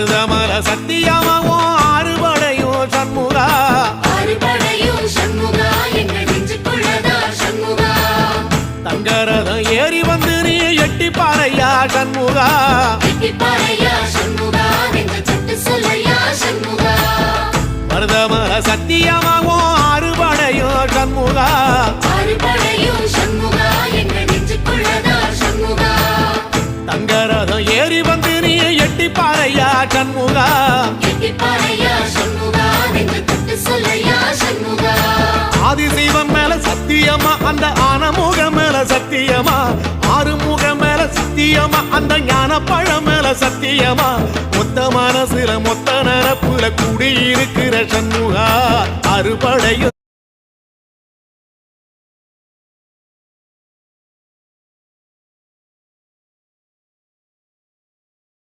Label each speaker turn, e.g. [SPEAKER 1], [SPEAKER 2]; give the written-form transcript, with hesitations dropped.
[SPEAKER 1] மருதமல சத்தியமாவோ அறுபடையும் சண்முகா
[SPEAKER 2] அறுபடையும் சண்முகா எங்கள் நெஞ்சுக்குள்ளதா சண்முகா
[SPEAKER 1] தங்கரதம் ஏறி வந்து நீ எட்டி பாறையா சண்முகா
[SPEAKER 2] எட்டி பாறையா சண்முகா நெஞ்ச சட்டு சொல்லையா சண்முகா
[SPEAKER 1] மருதமல சத்தியமாவோ அறுபடையும் சண்முகா
[SPEAKER 2] அறுபடையும் சண்முகா எங்கள் நெஞ்சுக்குள்ளதா சண்முகா
[SPEAKER 1] தங்கரதம் ஏறி வந்து நீ எட்டி பாறையா சண்முகா
[SPEAKER 2] எட்டி பாறையா சண்முகா நெஞ்ச சட்டு சொல்லையா சண்முகா
[SPEAKER 1] ஆதிசைவம் மேல சத்தியமா அந்த ஆனமுக மேல சத்தியமா ஆறுமுக மேல சத்தியமா அந்த ஞான பழம் மேல சத்தியமா மொத்த மனசுல மொத்த நரப்புல கூடி இருக்கிற சண்முகா அறுபடையும்